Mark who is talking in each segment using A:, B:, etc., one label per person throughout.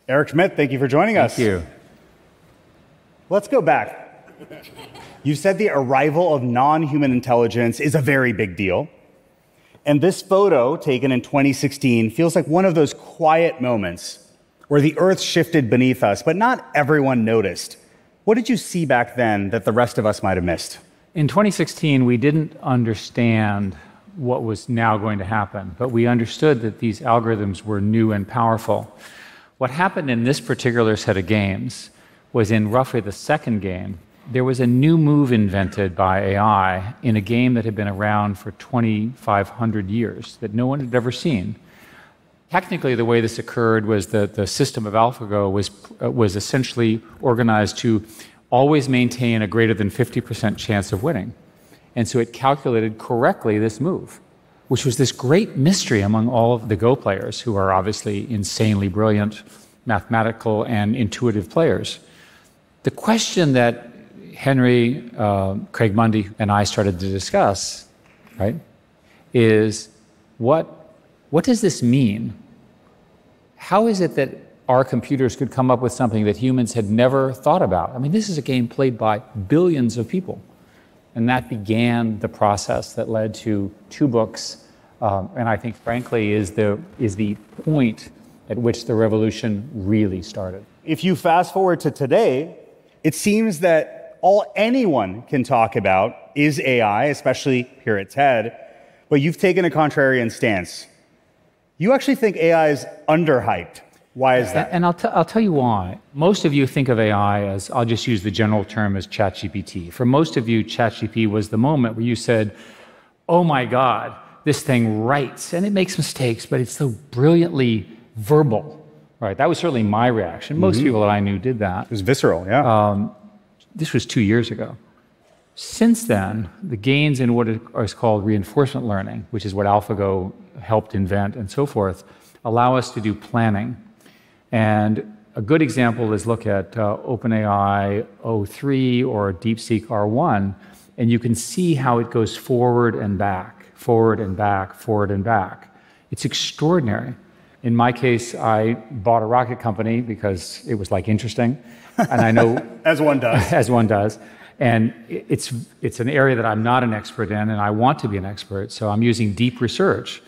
A: Eric Schmidt, thank you for joining us.
B: Thank you.
A: Let's go back. You said the arrival of non-human intelligence is a very big deal. And this photo, taken in 2016, feels like one of those quiet moments where the earth shifted beneath us, but not everyone noticed. What did you see back then that the rest of us might have missed?
B: In 2016, we didn't understand what was now going to happen, but we understood that these algorithms were new and powerful. What happened in this particular set of games was in roughly the second game, there was a new move invented by AI in a game that had been around for 2,500 years that no one had ever seen. Technically, the way this occurred was that the system of AlphaGo was essentially organized to always maintain a greater than 50% chance of winning. And so it calculated correctly this move, which was this great mystery among all of the Go players, who are obviously insanely brilliant, mathematical, and intuitive players. The question that Henry, Craig Mundie, and I started to discuss, right, is what does this mean? How is it that our computers could come up with something that humans had never thought about? I mean, this is a game played by billions of people. And that began the process that led to 2 books, and I think, frankly, is the point at which the revolution really started.
A: If you fast forward to today, it seems that all anyone can talk about is AI, especially here at TED, but you've taken a contrarian stance. You actually think AI is underhyped. Why is that?
B: And I'll tell you why. Most of you think of AI as, I'll just use the general term as ChatGPT. For most of you, ChatGPT was the moment where you said, oh my God, this thing writes, and it makes mistakes, but it's so brilliantly verbal. Right? That was certainly my reaction. Most people that I knew did that.
A: It was visceral, yeah.
B: This was 2 years ago. Since then, the gains in what is called reinforcement learning, which is what AlphaGo helped invent and so forth, allow us to do planning. And a good example is look at OpenAI O3 or DeepSeek R1, and you can see how it goes forward and back, forward and back, forward and back. It's extraordinary. In my case, I bought a rocket company because it was like interesting, and I know
A: as one does.
B: As one does. And it's an area that I'm not an expert in, and I want to be an expert, so I'm using deep research.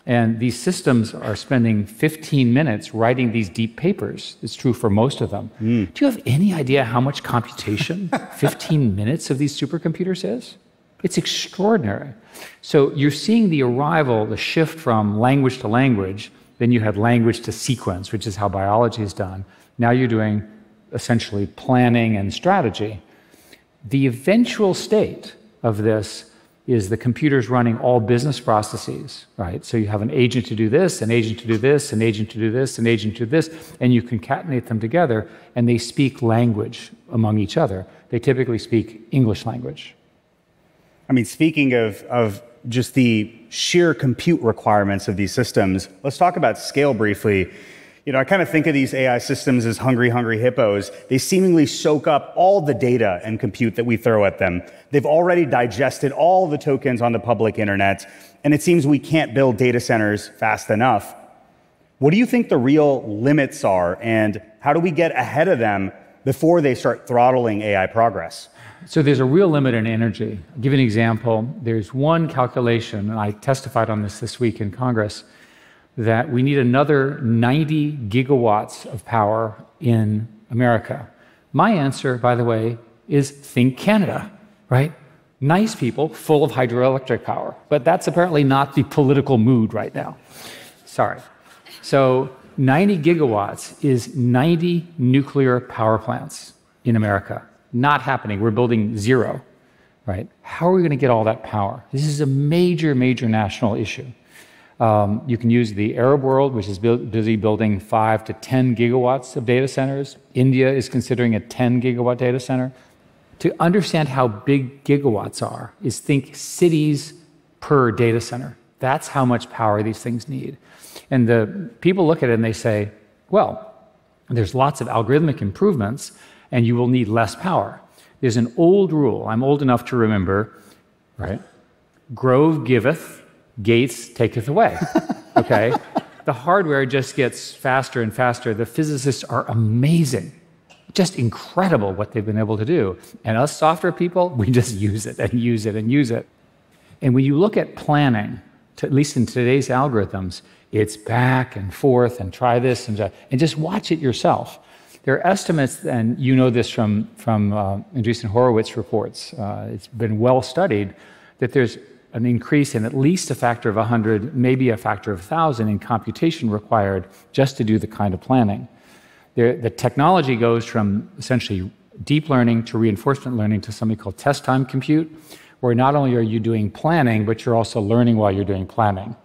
B: And these systems are spending 15 minutes writing these deep papers. It's true for most of them. Do you have any idea how much computation 15 minutes of these supercomputers is? It's extraordinary. So you're seeing the arrival, the shift from language to language. Then you had language to sequence, which is how biology is done. Now you're doing essentially planning and strategy. The eventual state of this is the computers running all business processes, right? So you have an agent to do this, an agent to do this, an agent to do this, an agent to do this, and you concatenate them together, and they speak language among each other. They typically speak English language.
A: I mean, speaking of just the sheer compute requirements of these systems, let's talk about scale briefly. You know, I kind of think of these AI systems as hungry hippos. They seemingly soak up all the data and compute that we throw at them. They've already digested all the tokens on the public internet, and it seems we can't build data centers fast enough. What do you think the real limits are, and how do we get ahead of them before they start throttling AI progress?
B: So there's a real limit in energy. I'll give you an example. There's one calculation, and I testified on this week in Congress, that we need another 90 gigawatts of power in America. My answer, by the way, is think Canada, right? Nice people full of hydroelectric power, but that's apparently not the political mood right now. Sorry. So 90 gigawatts is 90 nuclear power plants in America. Not happening. We're building 0, right? How are we going to get all that power? This is a major national issue. You can use the Arab world, which is busy building 5 to 10 gigawatts of data centers. India is considering a 10 gigawatt data center. To understand how big gigawatts are is think cities per data center. That's how much power these things need. And the people look at it and they say, well, there's lots of algorithmic improvements and you will need less power. There's an old rule, I'm old enough to remember, right? Grove giveth, Gates taketh away, okay? the hardware just gets faster and faster. The physicists are amazing. Just incredible what they've been able to do. And us software people, we just use it and use it and use it. And when you look at planning, at least in today's algorithms, it's back and forth and try this and just watch it yourself. There are estimates, and you know this from Andreessen Horowitz reports, it's been well studied, that there's an increase in at least a factor of 100, maybe a factor of 1,000 in computation required just to do the kind of planning. The technology goes from essentially deep learning to reinforcement learning to something called test time compute, where not only are you doing planning, but you're also learning while you're doing planning.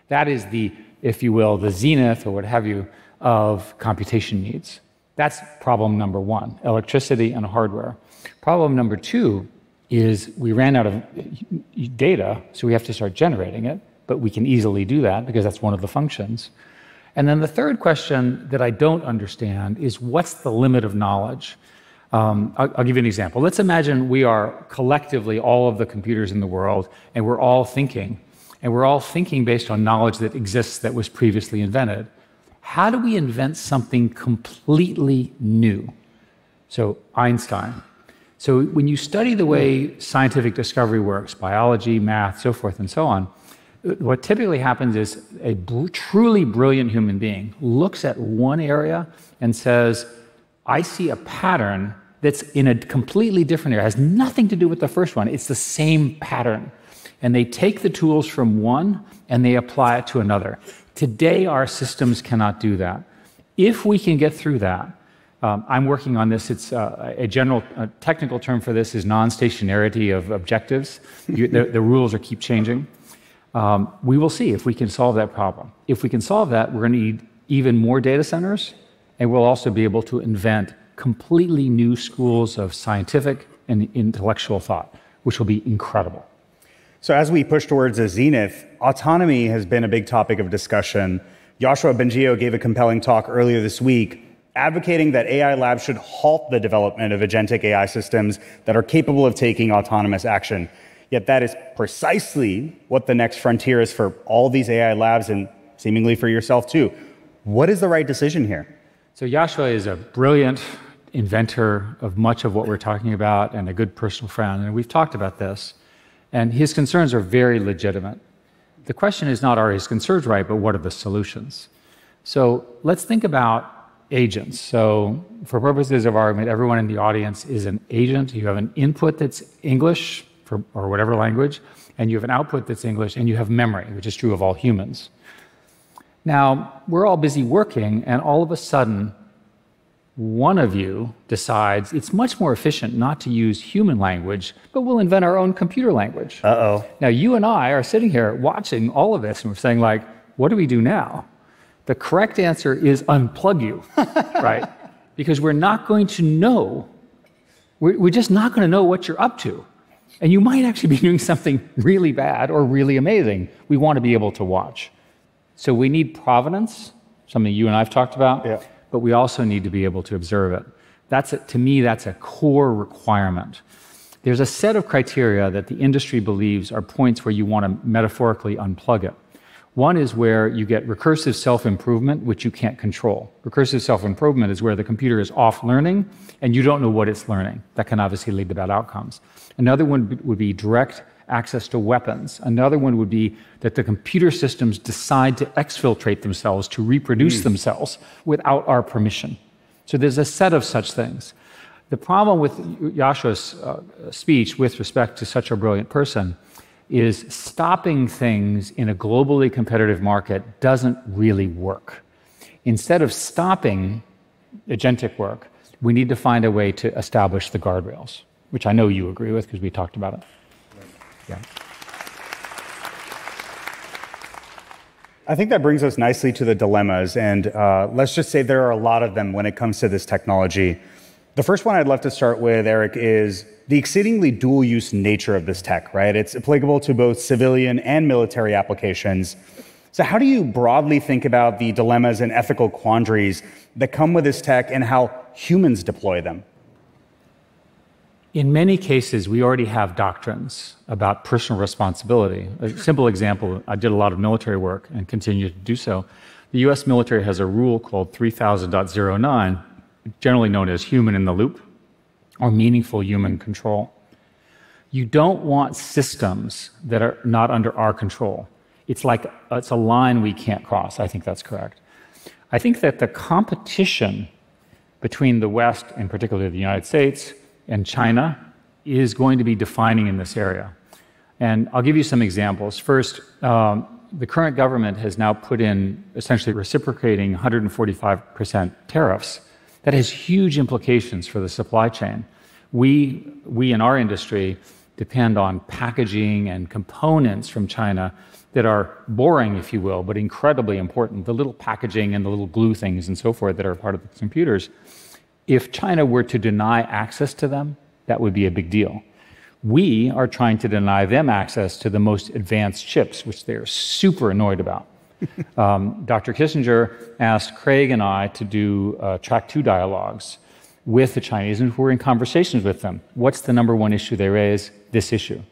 B: That is the, if you will, the zenith or what have you of computation needs. That's problem number one, electricity and hardware. Problem number two is we ran out of data, so we have to start generating it, but we can easily do that because that's one of the functions. And then the third question that I don't understand is what's the limit of knowledge? I'll give you an example. Let's imagine we are collectively all of the computers in the world, and we're all thinking based on knowledge that exists that was previously invented. How do we invent something completely new? So Einstein. So when you study the way scientific discovery works, biology, math, so forth and so on, what typically happens is a truly brilliant human being looks at one area and says, I see a pattern that's in a completely different area. It has nothing to do with the first one. It's the same pattern. And they take the tools from one and they apply it to another. Today, our systems cannot do that. If we can get through that, I'm working on this. It's a general technical term for this is non-stationarity of objectives. The rules keep changing. We will see if we can solve that problem. If we can solve that, we're going to need even more data centers, and we'll also be able to invent completely new schools of scientific and intellectual thought, which will be incredible.
A: So as we push towards a zenith, autonomy has been a big topic of discussion. Yoshua Bengio gave a compelling talk earlier this week advocating that AI labs should halt the development of agentic AI systems that are capable of taking autonomous action. Yet that is precisely what the next frontier is for all these AI labs and seemingly for yourself too. What is the right decision here?
B: So Yoshua is a brilliant inventor of much of what we're talking about and a good personal friend, and we've talked about this. And his concerns are very legitimate. The question is not are his concerns right, but what are the solutions? So let's think about agents. So for purposes of argument, everyone in the audience is an agent. You have an input that's English or whatever language, and you have an output that's English, and you have memory, which is true of all humans. Now, we're all busy working, and all of a sudden, one of you decides it's much more efficient not to use human language, but we'll invent our own computer language.
A: Uh-oh.
B: Now, you and I are sitting here watching all of this, and we're saying, like, what do we do now? The correct answer is unplug you, right? Because we're not going to know. We're just not going to know what you're up to. And you might actually be doing something really bad or really amazing. We want to be able to watch. So we need provenance, something you and I have talked about, but we also need to be able to observe it. To me, that's a core requirement. There's a set of criteria that the industry believes are points where you want to metaphorically unplug it. One is where you get recursive self-improvement, which you can't control. Recursive self-improvement is where the computer is off learning and you don't know what it's learning. That can obviously lead to bad outcomes. Another one would be direct access to weapons. Another one would be that the computer systems decide to exfiltrate themselves, to reproduce themselves without our permission. So there's a set of such things. The problem with Yoshua's speech with respect to such a brilliant person is stopping things in a globally competitive market doesn't really work. Instead of stopping agentic work, we need to find a way to establish the guardrails, which I know you agree with because we talked about it. Yeah.
A: I think that brings us nicely to the dilemmas, and let's just say there are a lot of them when it comes to this technology. The first one I'd love to start with, Eric, is the exceedingly dual-use nature of this tech, right? It's applicable to both civilian and military applications. So how do you broadly think about the dilemmas and ethical quandaries that come with this tech and how humans deploy them?
B: In many cases, we already have doctrines about personal responsibility. A simple example, I did a lot of military work and continue to do so. The US military has a rule called 3000.09, generally known as human in the loop, or meaningful human control. You don't want systems that are not under our control. It's a line we can't cross. I think that's correct. I think that the competition between the West, and particularly the United States, and China is going to be defining in this area. And I'll give you some examples. First, the current government has now put in essentially reciprocating 145% tariffs. That has huge implications for the supply chain. We in our industry depend on packaging and components from China that are boring, if you will, but incredibly important. The little packaging and the little glue things and so forth that are part of the computers. If China were to deny access to them, that would be a big deal. We are trying to deny them access to the most advanced chips, which they're super annoyed about. Dr. Kissinger asked Craig and I to do track 2 dialogues with the Chinese, and we're in conversations with them. What's the number one issue they raise? This issue.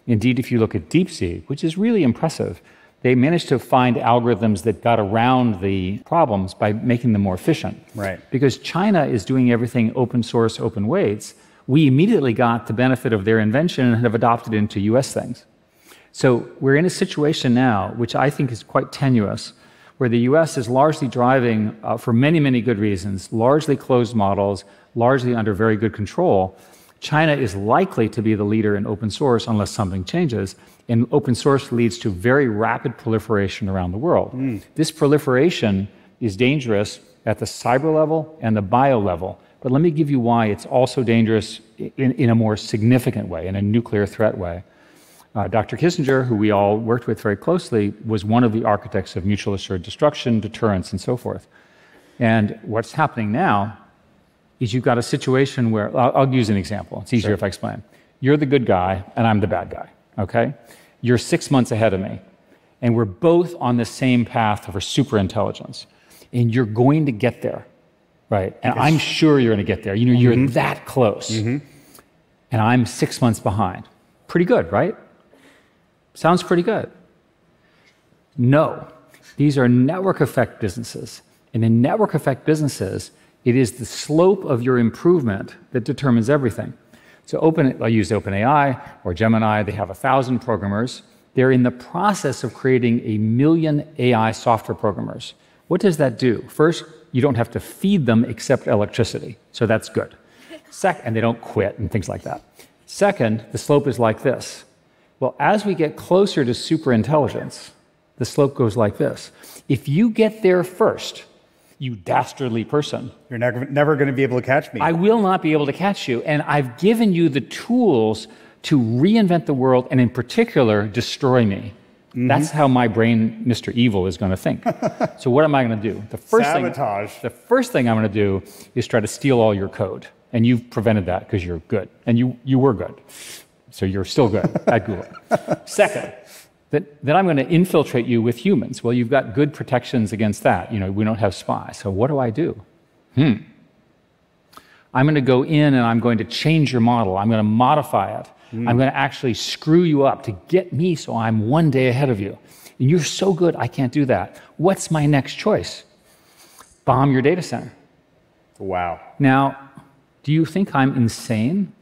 B: Indeed, if you look at DeepSeek, which is really impressive, they managed to find algorithms that got around the problems by making them more efficient.
A: Right.
B: Because China is doing everything open source, open weights, we immediately got the benefit of their invention and have adopted it into US things. So we're in a situation now, which I think is quite tenuous, where the US is largely driving, for many, many good reasons, largely closed models, largely under very good control. China is likely to be the leader in open source unless something changes, and open source leads to very rapid proliferation around the world. This proliferation is dangerous at the cyber level and the bio level, but let me give you why it's also dangerous in a more significant way, in a nuclear threat way. Dr. Kissinger, who we all worked with very closely, was one of the architects of mutual assured destruction, deterrence, and so forth. And what's happening now is you've got a situation where, I'll use an example. It's easier if I explain. You're the good guy, and I'm the bad guy, okay? You're 6 months ahead of me, and we're both on the same path for superintelligence, and you're going to get there, right? And I'm sure you're going to get there. You know, you're that close, and I'm 6 months behind. Pretty good, right? Sounds pretty good. No, these are network effect businesses, and in network effect businesses, it is the slope of your improvement that determines everything. So I use OpenAI or Gemini. They have 1,000 programmers. They're in the process of creating 1 million AI software programmers. What does that do? First, you don't have to feed them except electricity. So that's good. And they don't quit and things like that. Second, the slope is like this. Well, as we get closer to superintelligence, the slope goes like this. If you get there first, you dastardly person,
A: you're never going to be able to catch me.
B: I will not be able to catch you. And I've given you the tools to reinvent the world and in particular, destroy me. That's how my brain, Mr. Evil, is going to think. So what am I going to do?
A: Sabotage.
B: The first thing I'm going to do is try to steal all your code. And you've prevented that because you're good. And you were good. So you're still good at Google. Second, then I'm going to infiltrate you with humans. Well, you've got good protections against that. You know, we don't have spies. So what do? I'm going to go in and I'm going to change your model. I'm going to modify it. I'm going to actually screw you up to get me so I'm one day ahead of you. And you're so good, I can't do that. What's my next choice? Bomb your data center.
A: Wow.
B: Now, do you think I'm insane?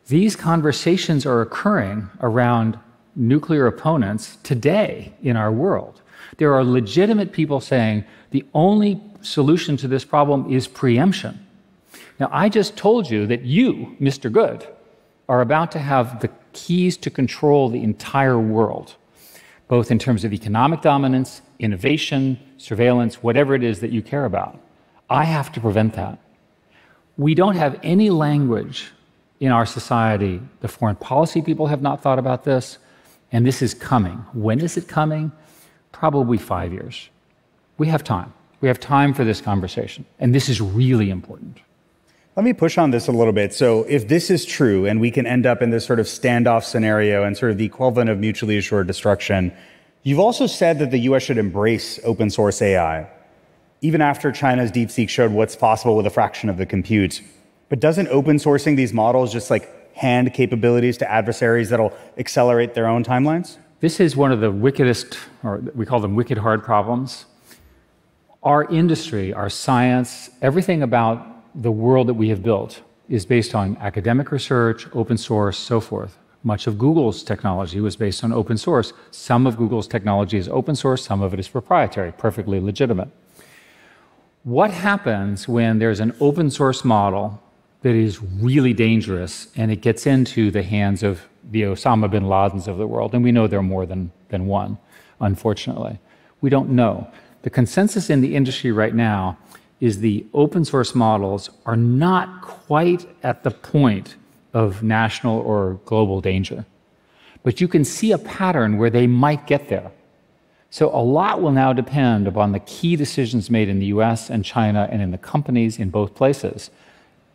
B: These conversations are occurring around nuclear opponents today in our world. There are legitimate people saying the only solution to this problem is preemption. Now, I just told you that you, Mr. Good, are about to have the keys to control the entire world, both in terms of economic dominance, innovation, surveillance, whatever it is that you care about. I have to prevent that. We don't have any language in our society. The foreign policy people have not thought about this. And this is coming. When is it coming? Probably 5 years. We have time. We have time for this conversation. And this is really important.
A: Let me push on this a little bit. So if this is true and we can end up in this sort of standoff scenario and sort of the equivalent of mutually assured destruction, you've also said that the US should embrace open source AI, even after China's DeepSeek showed what's possible with a fraction of the compute. But doesn't open sourcing these models just hand capabilities to adversaries that'll accelerate their own timelines?
B: This is one of the wickedest, or we call them wicked hard problems. Our industry, our science, everything about the world that we have built is based on academic research, open source, so forth. Much of Google's technology was based on open source. Some of Google's technology is open source, some of it is proprietary, perfectly legitimate. What happens when there's an open source model that is really dangerous and it gets into the hands of the Osama bin Ladens of the world? And we know there are more than one, unfortunately. We don't know. The consensus in the industry right now is the open source models are not quite at the point of national or global danger. But you can see a pattern where they might get there. So a lot will now depend upon the key decisions made in the US and China and in the companies in both places.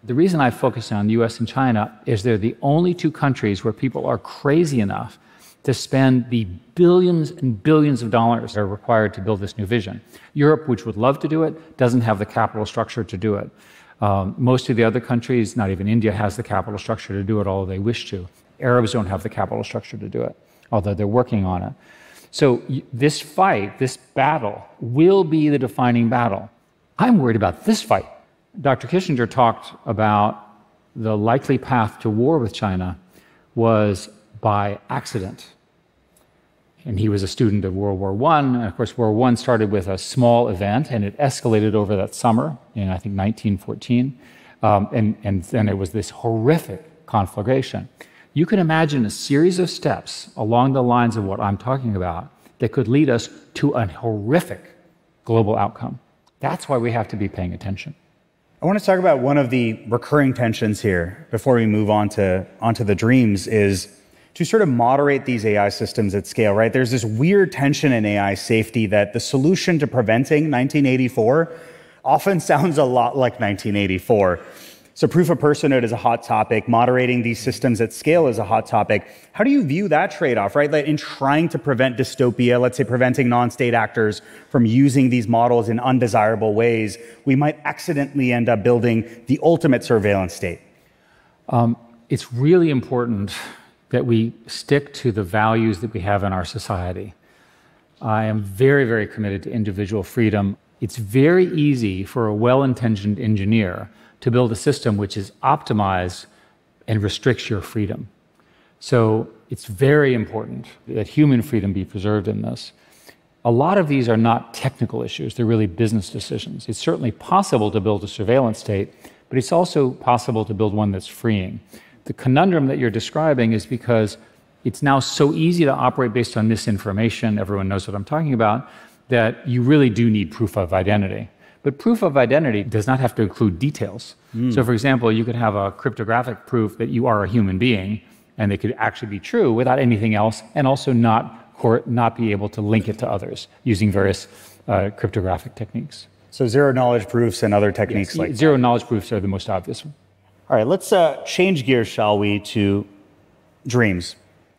B: The reason I focus on the US and China is they're the only two countries where people are crazy enough to spend the billions and billions of dollars that are required to build this new vision. Europe, which would love to do it, doesn't have the capital structure to do it. Most of the other countries, not even India, has the capital structure to do it, although they wish to. Arabs don't have the capital structure to do it, although they're working on it. So this fight, this battle, will be the defining battle. I'm worried about this fight. Dr. Kissinger talked about the likely path to war with China was by accident. And he was a student of World War I. And of course, World War I started with a small event, and it escalated over that summer in, I think, 1914. And then it was this horrific conflagration. You can imagine a series of steps along the lines of what I'm talking about that could lead us to a horrific global outcome. That's why we have to be paying attention.
A: I want to talk about one of the recurring tensions here before we move onto the dreams is to sort of moderate these AI systems at scale, right? There's this weird tension in AI safety that the solution to preventing 1984 often sounds a lot like 1984. So proof of personhood is a hot topic. Moderating these systems at scale is a hot topic. How do you view that trade-off, right? Like in trying to prevent dystopia, let's say preventing non-state actors from using these models in undesirable ways, we might accidentally end up building the ultimate surveillance state.
B: It's really important that we stick to the values that we have in our society. I am very, very committed to individual freedom. It's very easy for a well-intentioned engineer to build a system which is optimized and restricts your freedom. So it's very important that human freedom be preserved in this. A lot of these are not technical issues, they're really business decisions. It's certainly possible to build a surveillance state, but it's also possible to build one that's freeing. The conundrum that you're describing is because it's now so easy to operate based on misinformation, everyone knows what I'm talking about, that you really do need proof of identity. But proof of identity does not have to include details. So for example, you could have a cryptographic proof that you are a human being, and they could actually be true without anything else, and also not be able to link it to others using various cryptographic techniques.
A: So zero-knowledge proofs and other techniques like that.
B: Zero-knowledge proofs are the most obvious one.
A: All right, let's change gears, shall we, to dreams.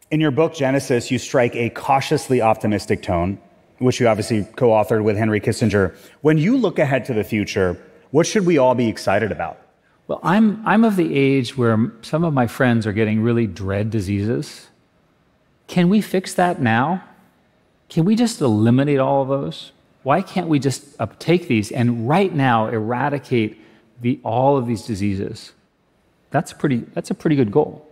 A: In your book, Genesis, you strike a cautiously optimistic tone, which you obviously co-authored with Henry Kissinger. When you look ahead to the future, what should we all be excited about?
B: Well, I'm of the age where some of my friends are getting really dread diseases. Can we fix that now? Can we just eliminate all of those? Why can't we just take these and right now eradicate all of these diseases? That's a pretty good goal.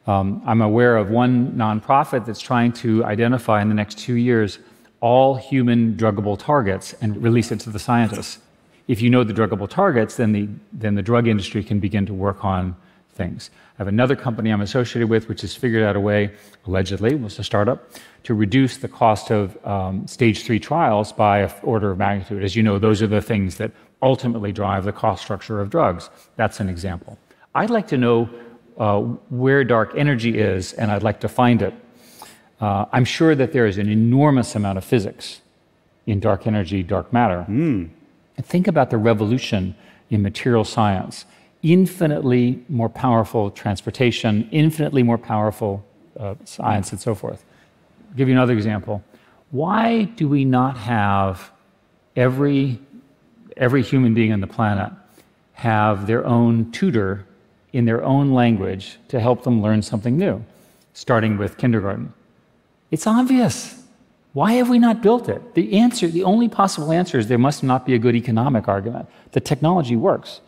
B: I'm aware of one nonprofit that's trying to identify in the next 2 years all human druggable targets and release it to the scientists. If you know the druggable targets, then the drug industry can begin to work on things. I have another company I'm associated with which has figured out a way, allegedly, was a startup, to reduce the cost of stage 3 trials by an order of magnitude. As you know, those are the things that ultimately drive the cost structure of drugs. That's an example. I'd like to know where dark energy is, and I'd like to find it. I'm sure that there is an enormous amount of physics in dark energy, dark matter. And think about the revolution in material science. Infinitely more powerful transportation, infinitely more powerful science, and so forth. I'll give you another example. Why do we not have every human being on the planet have their own tutor in their own language to help them learn something new, starting with kindergarten? It's obvious. Why have we not built it? The only possible answer is there must not be a good economic argument. The technology works.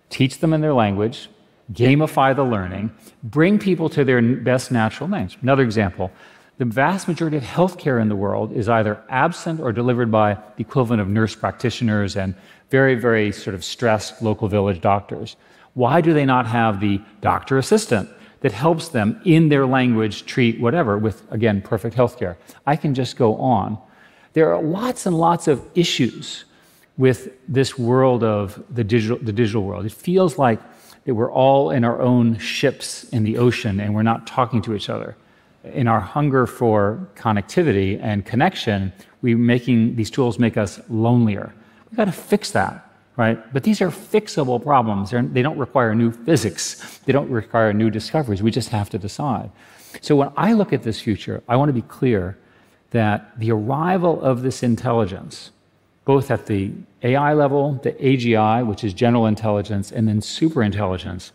B: Teach them in their language, gamify the learning, bring people to their best natural names. Another example, the vast majority of healthcare in the world is either absent or delivered by the equivalent of nurse practitioners and very, very sort of stressed local village doctors. Why do they not have the doctor assistant that helps them in their language treat whatever with, again, perfect healthcare? I can just go on. There are lots and lots of issues with this world of the digital world. It feels like that we're all in our own ships in the ocean and we're not talking to each other. In our hunger for connectivity and connection, these tools make us lonelier. We've got to fix that, right? But these are fixable problems. They don't require new physics. They don't require new discoveries. We just have to decide. So when I look at this future, I want to be clear that the arrival of this intelligence, both at the AI level, the AGI, which is general intelligence, and then superintelligence,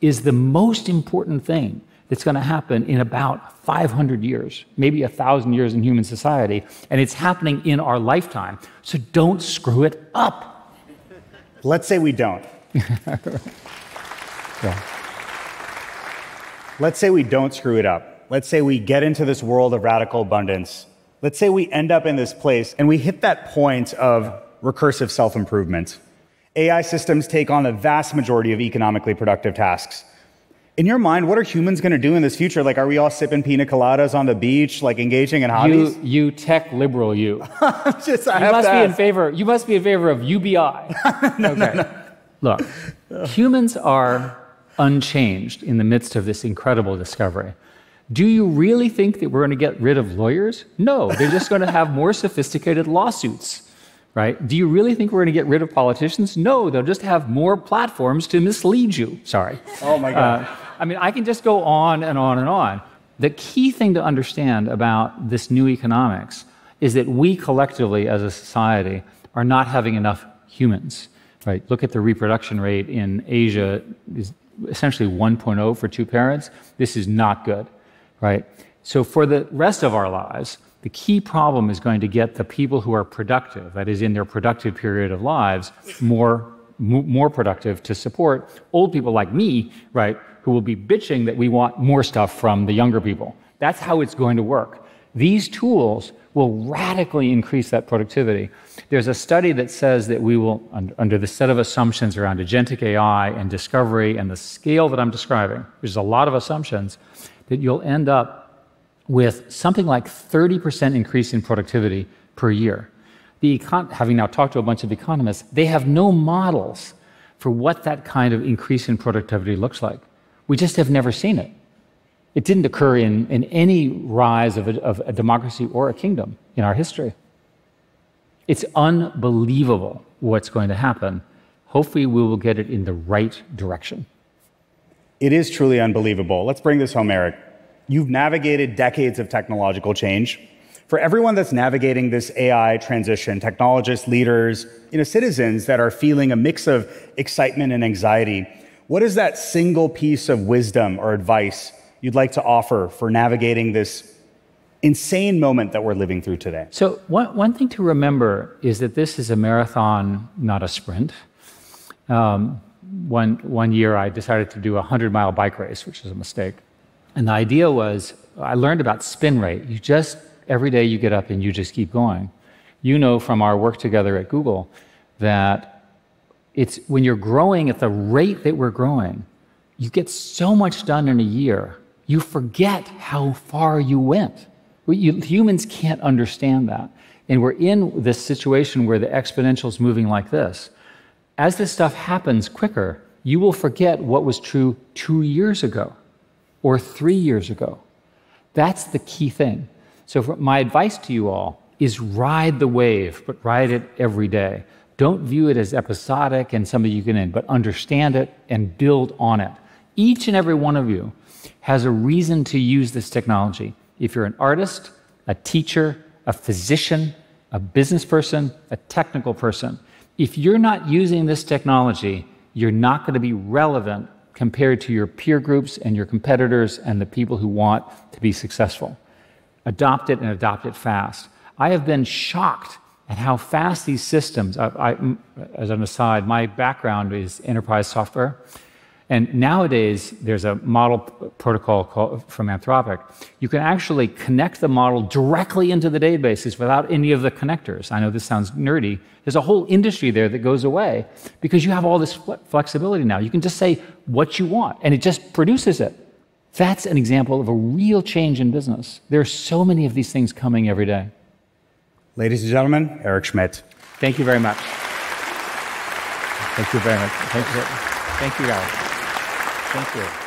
B: is the most important thing that's going to happen in about 500 years, maybe 1,000 years in human society, and it's happening in our lifetime. So don't screw it up.
A: Let's say we don't.
B: Yeah.
A: Let's say we don't screw it up. Let's say we get into this world of radical abundance. Let's say we end up in this place and we hit that point of recursive self-improvement. AI systems take on the vast majority of economically productive tasks. In your mind, what are humans going to do in this future? Like, are we all sipping pina coladas on the beach, like engaging in hobbies?
B: You tech liberal, you.
A: You
B: must be in favor of UBI. No. Look, humans are unchanged in the midst of this incredible discovery. Do you really think that we're going to get rid of lawyers? No, they're just going to have more sophisticated lawsuits, right? Do you really think we're going to get rid of politicians? No, they'll just have more platforms to mislead you. Sorry.
A: Oh my God.
B: I can just go on and on and on. The key thing to understand about this new economics is that we collectively as a society are not having enough humans, right? Look at the reproduction rate in Asia is essentially 1.0 for two parents. This is not good, right? So for the rest of our lives, the key problem is going to get the people who are productive, that is in their productive period of lives, more productive to support old people like me, right, who will be bitching that we want more stuff from the younger people. That's how it's going to work. These tools will radically increase that productivity. There's a study that says that we will, under the set of assumptions around agentic AI and discovery and the scale that I'm describing, there's a lot of assumptions, that you'll end up with something like 30% increase in productivity per year. Having now talked to a bunch of economists, they have no models for what that kind of increase in productivity looks like. We just have never seen it. It didn't occur in any rise of a democracy or a kingdom in our history. It's unbelievable what's going to happen. Hopefully we will get it in the right direction.
A: It is truly unbelievable. Let's bring this home, Eric. You've navigated decades of technological change. For everyone that's navigating this AI transition, technologists, leaders, citizens that are feeling a mix of excitement and anxiety, what is that single piece of wisdom or advice you'd like to offer for navigating this insane moment that we're living through today?
B: So one thing to remember is that this is a marathon, not a sprint. One year I decided to do a 100-mile bike race, which is a mistake. And the idea was, I learned about spin rate. Every day you get up and you just keep going. You know from our work together at Google that it's when you're growing at the rate that we're growing, you get so much done in a year, you forget how far you went. Humans can't understand that. And we're in this situation where the exponential is moving like this. As this stuff happens quicker, you will forget what was true 2 years ago or 3 years ago. That's the key thing. So my advice to you all is ride the wave, but ride it every day. Don't view it as episodic and something you can end, but understand it and build on it. Each and every one of you has a reason to use this technology. If you're an artist, a teacher, a physician, a business person, a technical person, if you're not using this technology, you're not going to be relevant compared to your peer groups and your competitors and the people who want to be successful. adopt it and adopt it fast. I have been shocked at how fast these systems, as an aside, my background is enterprise software. And nowadays, there's a model protocol from Anthropic. You can actually connect the model directly into the databases without any of the connectors. I know this sounds nerdy. There's a whole industry there that goes away because you have all this flexibility now. You can just say what you want, and it just produces it. That's an example of a real change in business. There are so many of these things coming every day.
A: Ladies and gentlemen, Eric Schmidt.
B: Thank you very much. Thank you very much. Thank you, guys. Thank you.